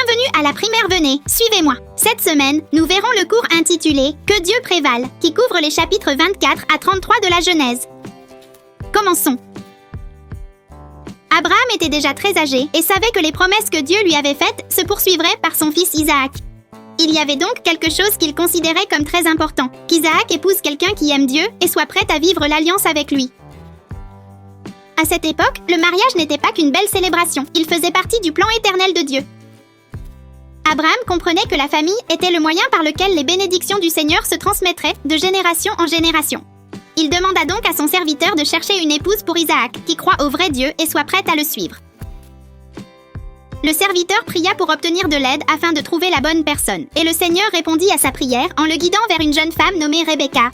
Bienvenue à la primaire, venez, suivez-moi. Cette semaine, nous verrons le cours intitulé « Que Dieu prévale » qui couvre les chapitres 24 à 33 de la Genèse. Commençons. Abraham était déjà très âgé et savait que les promesses que Dieu lui avait faites se poursuivraient par son fils Isaac. Il y avait donc quelque chose qu'il considérait comme très important, qu'Isaac épouse quelqu'un qui aime Dieu et soit prêt à vivre l'alliance avec lui. À cette époque, le mariage n'était pas qu'une belle célébration, il faisait partie du plan éternel de Dieu. Abraham comprenait que la famille était le moyen par lequel les bénédictions du Seigneur se transmettraient de génération en génération. Il demanda donc à son serviteur de chercher une épouse pour Isaac, qui croit au vrai Dieu et soit prête à le suivre. Le serviteur pria pour obtenir de l'aide afin de trouver la bonne personne, et le Seigneur répondit à sa prière en le guidant vers une jeune femme nommée Rebecca.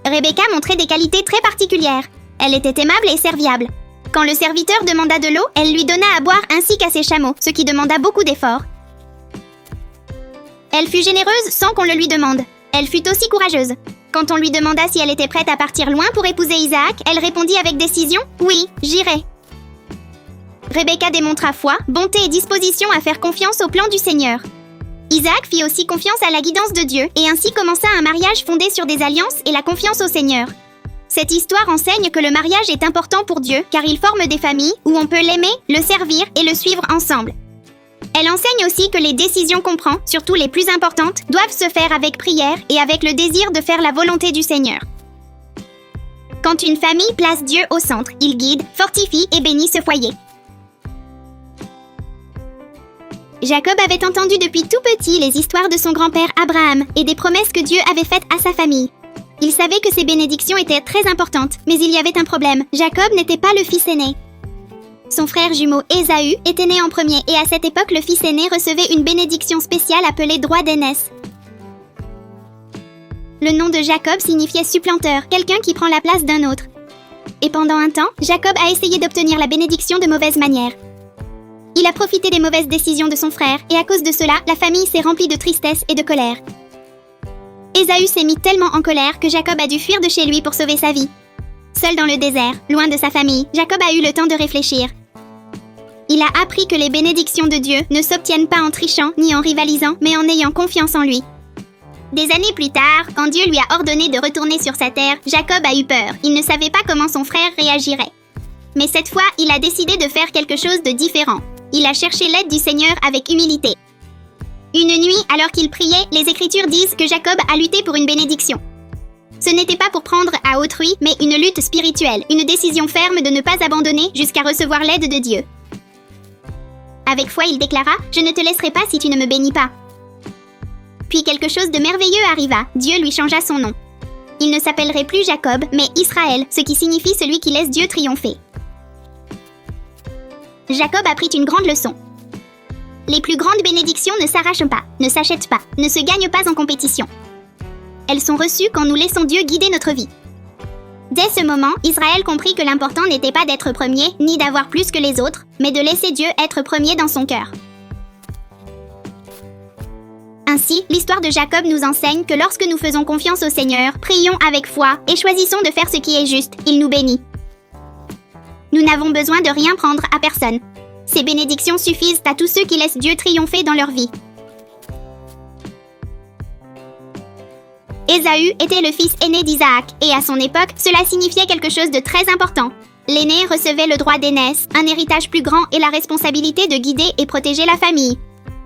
Rebecca montrait des qualités très particulières. Elle était aimable et serviable. Quand le serviteur demanda de l'eau, elle lui donna à boire ainsi qu'à ses chameaux, ce qui demanda beaucoup d'efforts. Elle fut généreuse sans qu'on le lui demande. Elle fut aussi courageuse. Quand on lui demanda si elle était prête à partir loin pour épouser Isaac, elle répondit avec décision « Oui, j'irai ». Rebecca démontra foi, bonté et disposition à faire confiance au plan du Seigneur. Isaac fit aussi confiance à la guidance de Dieu et ainsi commença un mariage fondé sur des alliances et la confiance au Seigneur. Cette histoire enseigne que le mariage est important pour Dieu car il forme des familles où on peut l'aimer, le servir et le suivre ensemble. Elle enseigne aussi que les décisions qu'on prend, surtout les plus importantes, doivent se faire avec prière et avec le désir de faire la volonté du Seigneur. Quand une famille place Dieu au centre, il guide, fortifie et bénit ce foyer. Jacob avait entendu depuis tout petit les histoires de son grand-père Abraham et des promesses que Dieu avait faites à sa famille. Il savait que ces bénédictions étaient très importantes, mais il y avait un problème. Jacob n'était pas le fils aîné. Son frère jumeau Ésaü était né en premier et à cette époque le fils aîné recevait une bénédiction spéciale appelée droit d'aînesse. Le nom de Jacob signifiait supplanteur, quelqu'un qui prend la place d'un autre. Et pendant un temps, Jacob a essayé d'obtenir la bénédiction de mauvaise manière. Il a profité des mauvaises décisions de son frère et à cause de cela, la famille s'est remplie de tristesse et de colère. Ésaü s'est mis tellement en colère que Jacob a dû fuir de chez lui pour sauver sa vie. Seul dans le désert, loin de sa famille, Jacob a eu le temps de réfléchir. Il a appris que les bénédictions de Dieu ne s'obtiennent pas en trichant ni en rivalisant, mais en ayant confiance en lui. Des années plus tard, quand Dieu lui a ordonné de retourner sur sa terre, Jacob a eu peur. Il ne savait pas comment son frère réagirait. Mais cette fois, il a décidé de faire quelque chose de différent. Il a cherché l'aide du Seigneur avec humilité. Une nuit, alors qu'il priait, les Écritures disent que Jacob a lutté pour une bénédiction. Ce n'était pas pour prendre à autrui, mais une lutte spirituelle, une décision ferme de ne pas abandonner jusqu'à recevoir l'aide de Dieu. Avec foi, il déclara « Je ne te laisserai pas si tu ne me bénis pas ». Puis quelque chose de merveilleux arriva, Dieu lui changea son nom. Il ne s'appellerait plus Jacob, mais Israël, ce qui signifie celui qui laisse Dieu triompher. Jacob apprit une grande leçon. Les plus grandes bénédictions ne s'arrachent pas, ne s'achètent pas, ne se gagnent pas en compétition. Elles sont reçues quand nous laissons Dieu guider notre vie. Dès ce moment, Israël comprit que l'important n'était pas d'être premier, ni d'avoir plus que les autres, mais de laisser Dieu être premier dans son cœur. Ainsi, l'histoire de Jacob nous enseigne que lorsque nous faisons confiance au Seigneur, prions avec foi et choisissons de faire ce qui est juste, il nous bénit. Nous n'avons besoin de rien prendre à personne. Ces bénédictions suffisent à tous ceux qui laissent Dieu triompher dans leur vie. Ésaü était le fils aîné d'Isaac, et à son époque, cela signifiait quelque chose de très important. L'aîné recevait le droit d'aînesse, un héritage plus grand et la responsabilité de guider et protéger la famille.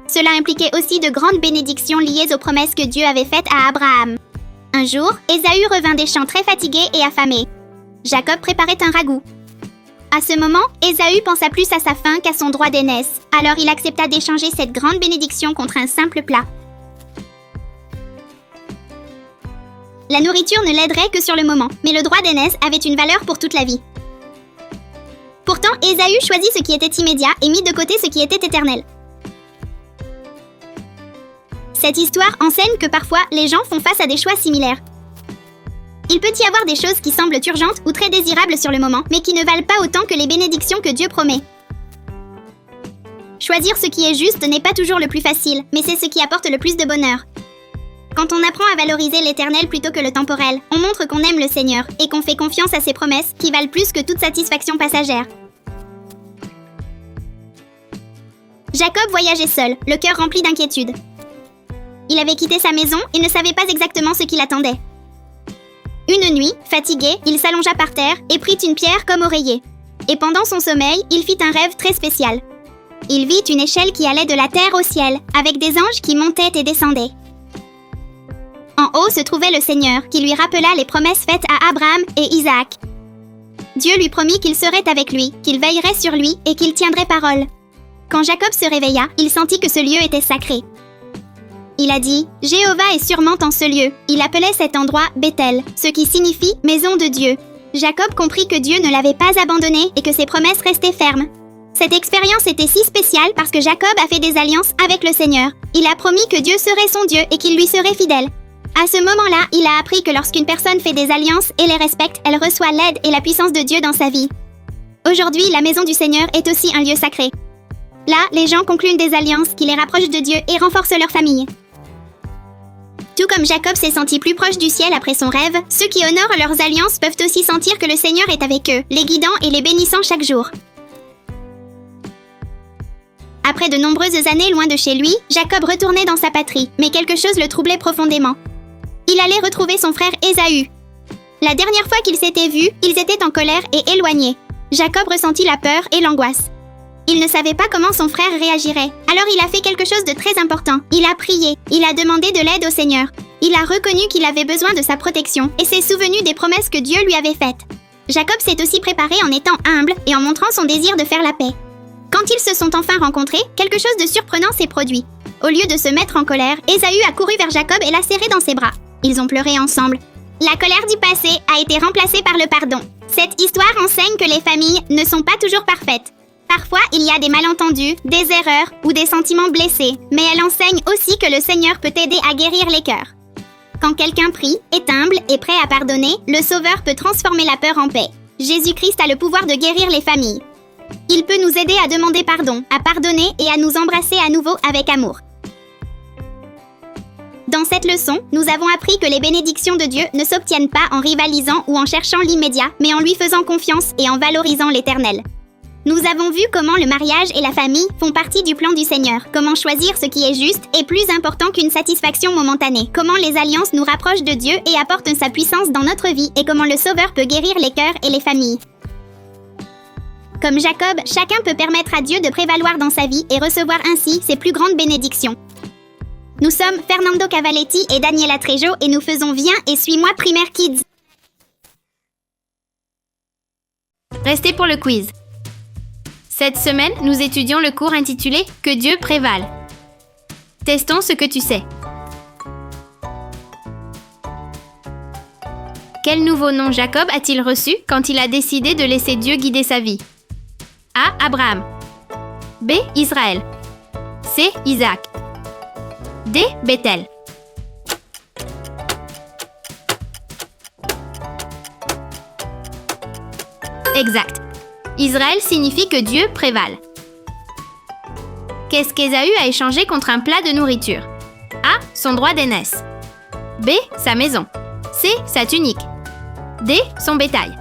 Cela impliquait aussi de grandes bénédictions liées aux promesses que Dieu avait faites à Abraham. Un jour, Ésaü revint des champs très fatigué et affamé. Jacob préparait un ragoût. À ce moment, Ésaü pensa plus à sa faim qu'à son droit d'aînesse, alors il accepta d'échanger cette grande bénédiction contre un simple plat. La nourriture ne l'aiderait que sur le moment, mais le droit d'aînesse avait une valeur pour toute la vie. Pourtant, Ésaü choisit ce qui était immédiat et mit de côté ce qui était éternel. Cette histoire enseigne que parfois, les gens font face à des choix similaires. Il peut y avoir des choses qui semblent urgentes ou très désirables sur le moment, mais qui ne valent pas autant que les bénédictions que Dieu promet. Choisir ce qui est juste n'est pas toujours le plus facile, mais c'est ce qui apporte le plus de bonheur. Quand on apprend à valoriser l'éternel plutôt que le temporel, on montre qu'on aime le Seigneur et qu'on fait confiance à ses promesses qui valent plus que toute satisfaction passagère. Jacob voyageait seul, le cœur rempli d'inquiétude. Il avait quitté sa maison et ne savait pas exactement ce qui l'attendait. Une nuit, fatigué, il s'allongea par terre et prit une pierre comme oreiller. Et pendant son sommeil, il fit un rêve très spécial. Il vit une échelle qui allait de la terre au ciel, avec des anges qui montaient et descendaient. En haut se trouvait le Seigneur, qui lui rappela les promesses faites à Abraham et Isaac. Dieu lui promit qu'il serait avec lui, qu'il veillerait sur lui et qu'il tiendrait parole. Quand Jacob se réveilla, il sentit que ce lieu était sacré. Il a dit « Jéhovah est sûrement en ce lieu ». Il appelait cet endroit Béthel, ce qui signifie « maison de Dieu ». Jacob comprit que Dieu ne l'avait pas abandonné et que ses promesses restaient fermes. Cette expérience était si spéciale parce que Jacob a fait des alliances avec le Seigneur. Il a promis que Dieu serait son Dieu et qu'il lui serait fidèle. À ce moment-là, il a appris que lorsqu'une personne fait des alliances et les respecte, elle reçoit l'aide et la puissance de Dieu dans sa vie. Aujourd'hui, la maison du Seigneur est aussi un lieu sacré. Là, les gens concluent des alliances qui les rapprochent de Dieu et renforcent leur famille. Tout comme Jacob s'est senti plus proche du ciel après son rêve, ceux qui honorent leurs alliances peuvent aussi sentir que le Seigneur est avec eux, les guidant et les bénissant chaque jour. Après de nombreuses années loin de chez lui, Jacob retournait dans sa patrie, mais quelque chose le troublait profondément. Il allait retrouver son frère Ésaü. La dernière fois qu'ils s'étaient vus, ils étaient en colère et éloignés. Jacob ressentit la peur et l'angoisse. Il ne savait pas comment son frère réagirait. Alors il a fait quelque chose de très important. Il a prié. Il a demandé de l'aide au Seigneur. Il a reconnu qu'il avait besoin de sa protection et s'est souvenu des promesses que Dieu lui avait faites. Jacob s'est aussi préparé en étant humble et en montrant son désir de faire la paix. Quand ils se sont enfin rencontrés, quelque chose de surprenant s'est produit. Au lieu de se mettre en colère, Ésaü a couru vers Jacob et l'a serré dans ses bras. Ils ont pleuré ensemble. La colère du passé a été remplacée par le pardon. Cette histoire enseigne que les familles ne sont pas toujours parfaites. Parfois, il y a des malentendus, des erreurs ou des sentiments blessés, mais elle enseigne aussi que le Seigneur peut aider à guérir les cœurs. Quand quelqu'un prie, est humble et prêt à pardonner, le Sauveur peut transformer la peur en paix. Jésus-Christ a le pouvoir de guérir les familles. Il peut nous aider à demander pardon, à pardonner et à nous embrasser à nouveau avec amour. Dans cette leçon, nous avons appris que les bénédictions de Dieu ne s'obtiennent pas en rivalisant ou en cherchant l'immédiat, mais en lui faisant confiance et en valorisant l'éternel. Nous avons vu comment le mariage et la famille font partie du plan du Seigneur, comment choisir ce qui est juste est plus important qu'une satisfaction momentanée, comment les alliances nous rapprochent de Dieu et apportent sa puissance dans notre vie et comment le Sauveur peut guérir les cœurs et les familles. Comme Jacob, chacun peut permettre à Dieu de prévaloir dans sa vie et recevoir ainsi ses plus grandes bénédictions. Nous sommes Fernando Cavaletti et Daniela Trejo et nous faisons Viens et suis-moi Primaire Kids. Restez pour le quiz. Cette semaine, nous étudions le cours intitulé « Que Dieu prévale ». Testons ce que tu sais. Quel nouveau nom Jacob a-t-il reçu quand il a décidé de laisser Dieu guider sa vie? A. Abraham. B. Israël. C. Isaac. D. Béthel. Exact. Israël signifie que Dieu prévale. Qu'est-ce qu'Ésaü a échangé contre un plat de nourriture? A. Son droit d'aînesse. B. Sa maison. C. Sa tunique. D. Son bétail.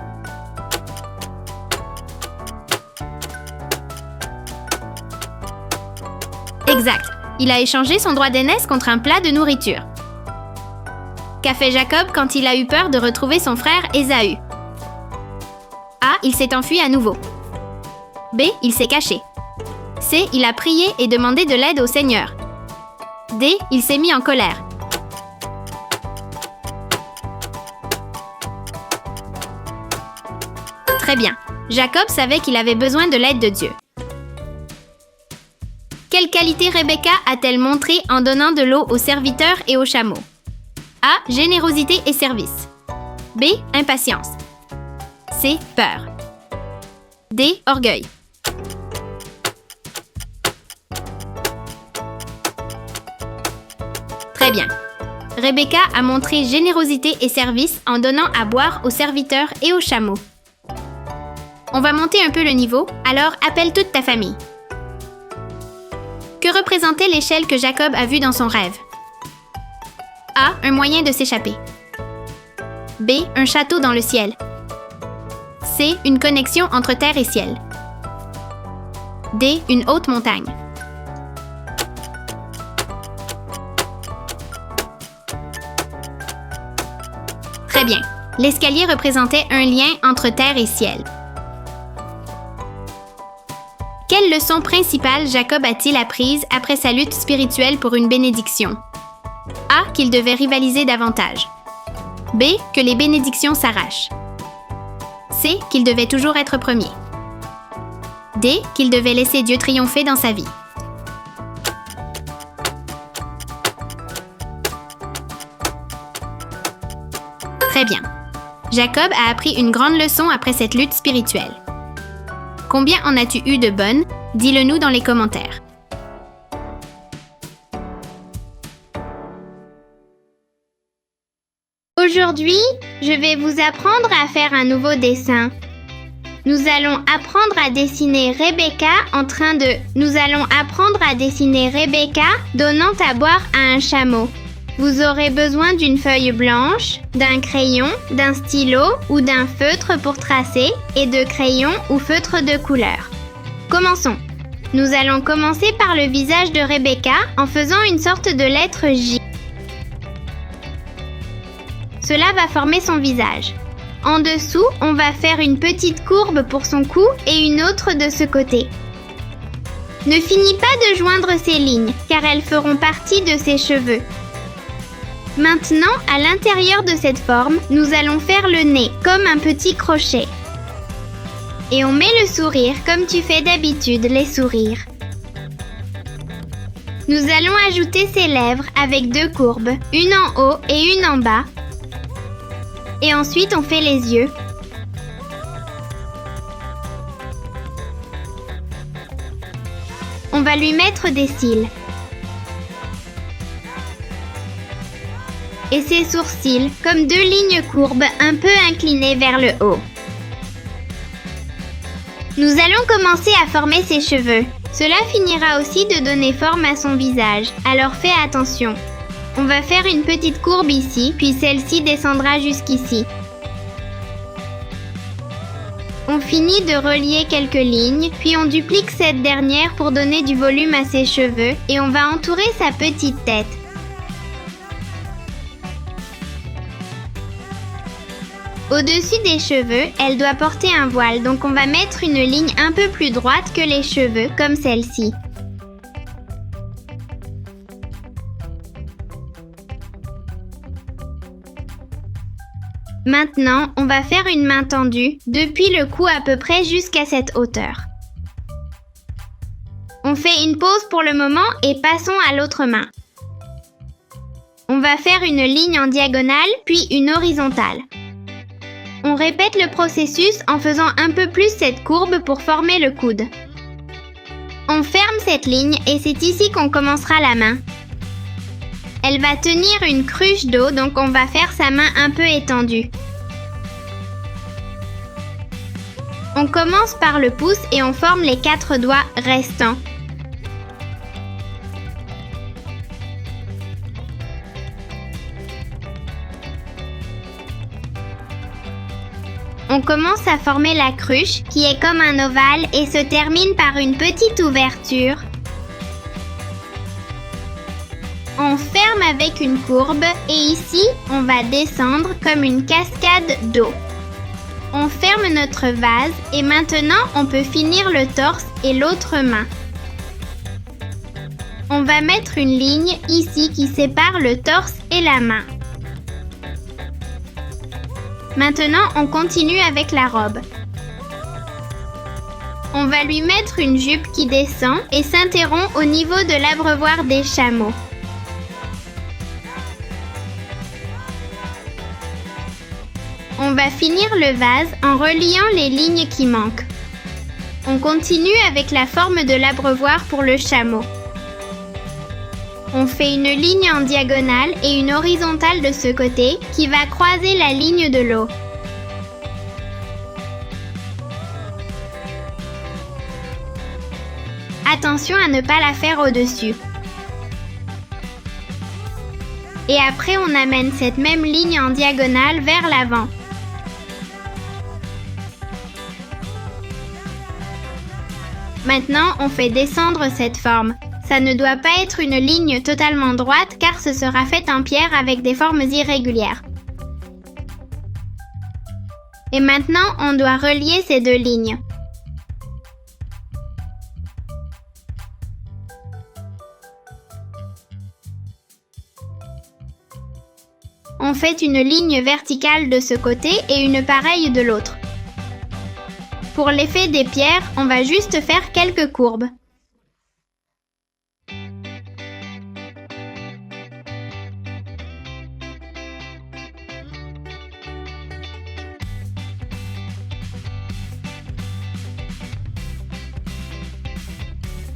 Exact. Il a échangé son droit d'aînesse contre un plat de nourriture. Qu'a fait Jacob quand il a eu peur de retrouver son frère Ésaü? A. Il s'est enfui à nouveau. B. Il s'est caché. C. Il a prié et demandé de l'aide au Seigneur. D. Il s'est mis en colère. Très bien. Jacob savait qu'il avait besoin de l'aide de Dieu. Quelle qualité Rebecca a-t-elle montrée en donnant de l'eau aux serviteurs et aux chameaux? A. Générosité et service. B. Impatience. C. Peur. D. Orgueil. Très bien. Rebecca a montré générosité et service en donnant à boire aux serviteurs et aux chameaux. On va monter un peu le niveau, alors appelle toute ta famille. Que représentait l'échelle que Jacob a vue dans son rêve? A. Un moyen de s'échapper. B. Un château dans le ciel. C. Une connexion entre terre et ciel. D. Une haute montagne. Très bien. L'escalier représentait un lien entre terre et ciel. Quelle leçon principale Jacob a-t-il apprise après sa lutte spirituelle pour une bénédiction? A. Qu'il devait rivaliser davantage. B. Que les bénédictions s'arrachent. C. Qu'il devait toujours être premier. D. Qu'il devait laisser Dieu triompher dans sa vie. Très bien. Jacob a appris une grande leçon après cette lutte spirituelle. Combien en as-tu eu de bonnes? Dis-le nous dans les commentaires. Aujourd'hui, je vais vous apprendre à faire un nouveau dessin. Nous allons apprendre à dessiner Rebecca donnant à boire à un chameau. Vous aurez besoin d'une feuille blanche, d'un crayon, d'un stylo ou d'un feutre pour tracer et de crayons ou feutres de couleur. Commençons. Nous allons commencer par le visage de Rebecca en faisant une sorte de lettre J. Cela va former son visage. En dessous, on va faire une petite courbe pour son cou et une autre de ce côté. Ne finis pas de joindre ces lignes, car elles feront partie de ses cheveux. Maintenant, à l'intérieur de cette forme, nous allons faire le nez, comme un petit crochet. Et on met le sourire, comme tu fais d'habitude les sourires. Nous allons ajouter ses lèvres avec deux courbes, une en haut et une en bas. Et ensuite, on fait les yeux. On va lui mettre des cils. Et ses sourcils, comme deux lignes courbes un peu inclinées vers le haut. Nous allons commencer à former ses cheveux. Cela finira aussi de donner forme à son visage, alors fais attention. On va faire une petite courbe ici, puis celle-ci descendra jusqu'ici. On finit de relier quelques lignes, puis on duplique cette dernière pour donner du volume à ses cheveux et on va entourer sa petite tête. Au-dessus des cheveux, elle doit porter un voile, donc on va mettre une ligne un peu plus droite que les cheveux, comme celle-ci. Maintenant, on va faire une main tendue, depuis le cou à peu près jusqu'à cette hauteur. On fait une pause pour le moment et passons à l'autre main. On va faire une ligne en diagonale, puis une horizontale. On répète le processus en faisant un peu plus cette courbe pour former le coude. On ferme cette ligne et c'est ici qu'on commencera la main. Elle va tenir une cruche d'eau, donc on va faire sa main un peu étendue. On commence par le pouce et on forme les 4 doigts restants. On commence à former la cruche, qui est comme un ovale et se termine par une petite ouverture. On ferme avec une courbe et ici, on va descendre comme une cascade d'eau. On ferme notre vase et maintenant, on peut finir le torse et l'autre main. On va mettre une ligne ici qui sépare le torse et la main. Maintenant, on continue avec la robe. On va lui mettre une jupe qui descend et s'interrompt au niveau de l'abreuvoir des chameaux. On va finir le vase en reliant les lignes qui manquent. On continue avec la forme de l'abreuvoir pour le chameau. On fait une ligne en diagonale et une horizontale de ce côté qui va croiser la ligne de l'eau. Attention à ne pas la faire au-dessus. Et après, on amène cette même ligne en diagonale vers l'avant. Maintenant, on fait descendre cette forme. Ça ne doit pas être une ligne totalement droite car ce sera fait en pierre avec des formes irrégulières. Et maintenant, on doit relier ces deux lignes. On fait une ligne verticale de ce côté et une pareille de l'autre. Pour l'effet des pierres, on va juste faire quelques courbes.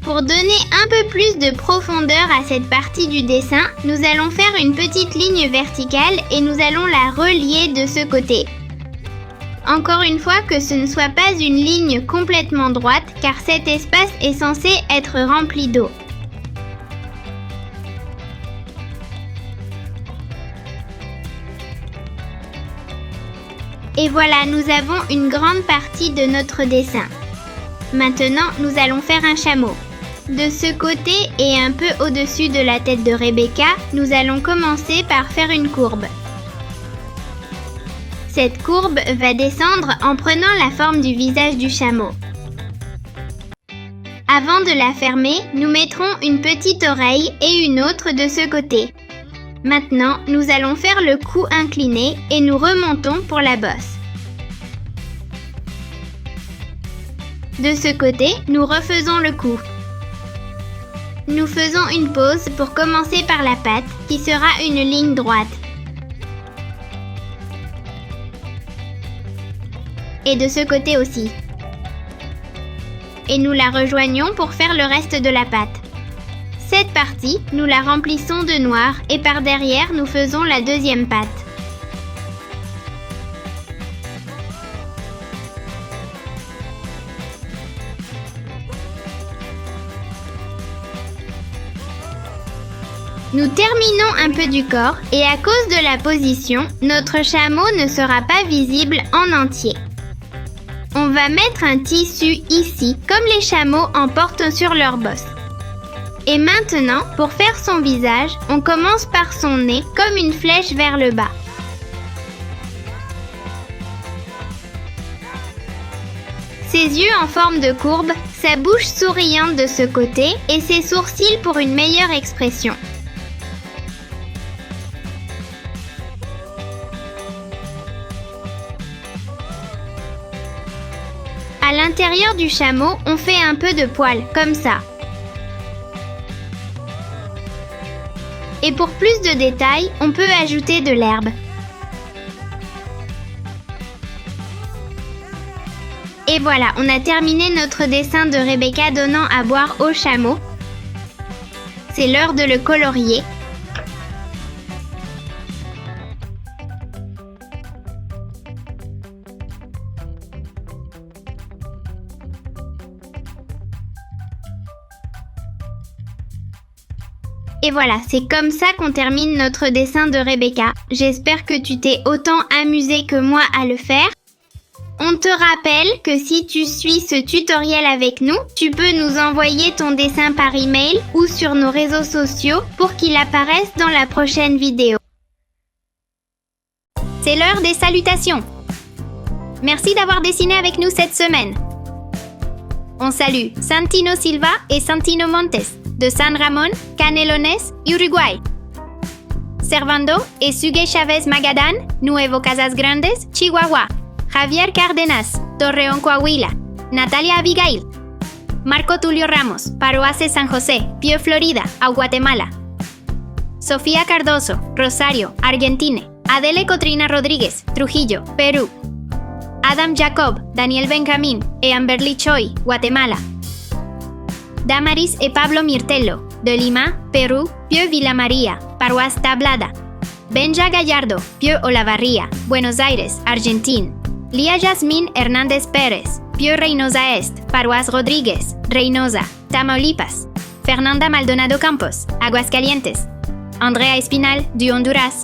Pour donner un peu plus de profondeur à cette partie du dessin, nous allons faire une petite ligne verticale et nous allons la relier de ce côté. Encore une fois que ce ne soit pas une ligne complètement droite car cet espace est censé être rempli d'eau. Et voilà, nous avons une grande partie de notre dessin. Maintenant, nous allons faire un chameau. De ce côté et un peu au-dessus de la tête de Rebecca, nous allons commencer par faire une courbe. Cette courbe va descendre en prenant la forme du visage du chameau. Avant de la fermer, nous mettrons une petite oreille et une autre de ce côté. Maintenant, nous allons faire le cou incliné et nous remontons pour la bosse. De ce côté, nous refaisons le cou. Nous faisons une pause pour commencer par la patte, qui sera une ligne droite. Et de ce côté aussi. Et nous la rejoignons pour faire le reste de la patte. Cette partie, nous la remplissons de noir et par derrière, nous faisons la deuxième patte. Nous terminons un peu du corps et à cause de la position, notre chameau ne sera pas visible en entier. On va mettre un tissu ici, comme les chameaux en portent sur leur bosse. Et maintenant, pour faire son visage, on commence par son nez comme une flèche vers le bas. Ses yeux en forme de courbe, sa bouche souriante de ce côté et ses sourcils pour une meilleure expression. À l'intérieur du chameau, on fait un peu de poils, comme ça. Et pour plus de détails, on peut ajouter de l'herbe. Et voilà, on a terminé notre dessin de Rebecca donnant à boire au chameau. C'est l'heure de le colorier. Et voilà, c'est comme ça qu'on termine notre dessin de Rebecca. J'espère que tu t'es autant amusé que moi à le faire. On te rappelle que si tu suis ce tutoriel avec nous, tu peux nous envoyer ton dessin par email ou sur nos réseaux sociaux pour qu'il apparaisse dans la prochaine vidéo. C'est l'heure des salutations. Merci d'avoir dessiné avec nous cette semaine. On salue Santino Silva et Santino Montes de San Ramón, Canelones, Uruguay. Servando et Suge Chavez Magadan, Nuevo Casas Grandes, Chihuahua. Javier Cárdenas, Torreón, Coahuila. Natalia Abigail. Marco Tulio Ramos, Paroace San José, Pío, Florida, a Guatemala. Sofía Cardoso, Rosario, Argentina. Adele Cotrina Rodríguez, Trujillo, Perú. Adam Jacob, Daniel Benjamín e Amberly Choi, Guatemala. Damaris e Pablo Mirtello, de Lima, Perú, Pío Villamaría, Paroisse Tablada. Benja Gallardo, Pío Olavarría, Buenos Aires, Argentina. Lía Yasmín Hernández Pérez, Pío Reynosa Est, Paroisse Rodríguez, Reynosa, Tamaulipas. Fernanda Maldonado Campos, Aguascalientes. Andrea Espinal, de Honduras.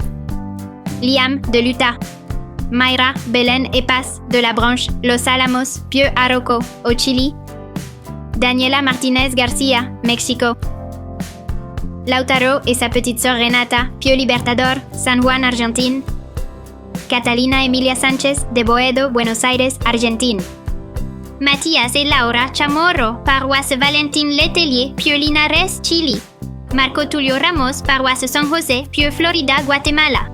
Liam, de l'Utah. Mayra Belén et Paz, de la branche Los Álamos, Pío Arauco, au Chili. Daniela Martinez Garcia, Mexico. Lautaro et sa petite sœur Renata, Pío Libertador, San Juan, Argentine. Catalina Emilia Sánchez de Boedo, Buenos Aires, Argentine. Matías et Laura Chamorro, paroisse Valentín Letelier, Pieux Linares, Chili. Marco Tulio Ramos, paroisse San José, Pieux Florida, Guatemala.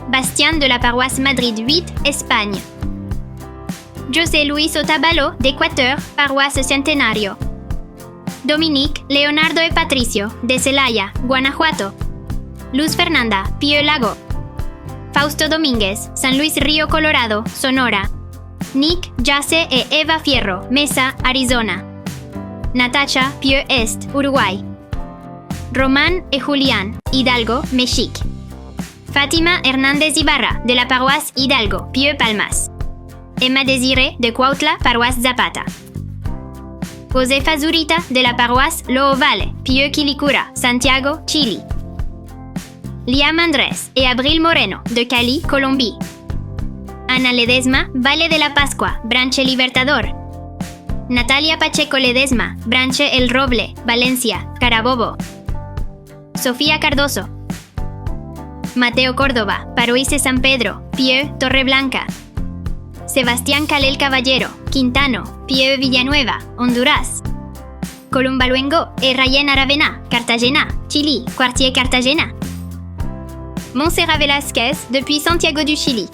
Bastien de la paroisse Madrid 8, Espagne. José Luis Otavalo, d'Équateur, paroisse Centenario. Dominique, Leonardo y Patricio, de Celaya, Guanajuato. Luz Fernanda, Pieux Lago. Fausto Domínguez, San Luis Río Colorado, Sonora. Nick, Jase e Eva Fierro, Mesa, Arizona. Natacha, Pieux Est, Uruguay. Román y Julián, Hidalgo, México. Fátima Hernández Ibarra, de la paroisse Hidalgo, Pieux Palmas. Emma Désiré, de Cuautla, paroisse Zapata. Josefa Zurita, de la paroisse Loo Vale, Pieux Quilicura, Santiago, Chile. Liam Andrés y Abril Moreno, de Cali, Colombie. Ana Ledesma, Valle de la Pascua, Branche Libertador. Natalia Pacheco Ledesma, Branche El Roble, Valencia, Carabobo. Sofía Cardoso. Mateo Córdoba, Paroisse San Pedro, Pieux Torreblanca. Sebastián Calel Caballero, Quintano, Pieux Villanueva, Honduras. Columba Luengo et Rayen Aravena, Cartagena, Chili, Quartier Cartagena. Montserrat Velasquez, depuis Santiago du Chili.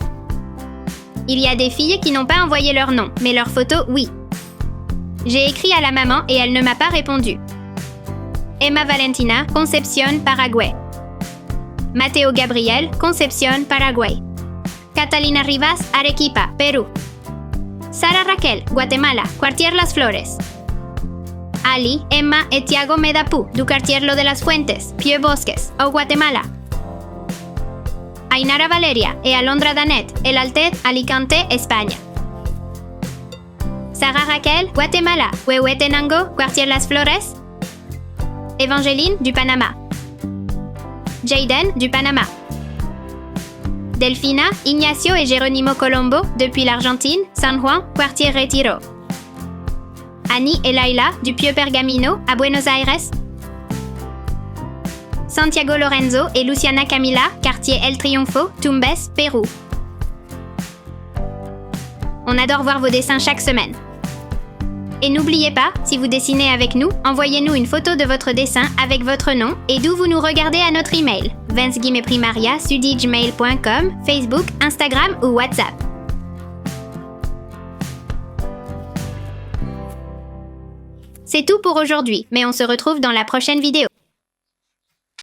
Il y a des filles qui n'ont pas envoyé leur nom, mais leur photo, oui. J'ai écrit à la maman et elle ne m'a pas répondu. Emma Valentina, Concepción, Paraguay. Mateo Gabriel, Concepción, Paraguay. Catalina Rivas, Arequipa, Perú. Sara Raquel, Guatemala, Quartier Las Flores. Ali, Emma et Tiago Medapú, du Quartier Lo de las Fuentes, Pieux Bosques, au Guatemala. Ainara Valeria et Alondra Danet, El Altet, Alicante, España. Sara Raquel, Guatemala, Huehuetenango, Quartier Las Flores. Evangeline, du Panama. Jayden, du Panama. Delfina, Ignacio et Jerónimo Colombo, depuis l'Argentine, San Juan, Quartier Retiro. Annie et Laila, du Pieux Pergamino, à Buenos Aires. Santiago Lorenzo et Luciana Camila, quartier El Triunfo, Tumbes, Pérou. On adore voir vos dessins chaque semaine. Et n'oubliez pas, si vous dessinez avec nous, envoyez-nous une photo de votre dessin avec votre nom et d'où vous nous regardez à notre email, vance-primaria@gmail.com, Facebook, Instagram ou WhatsApp. C'est tout pour aujourd'hui, mais on se retrouve dans la prochaine vidéo.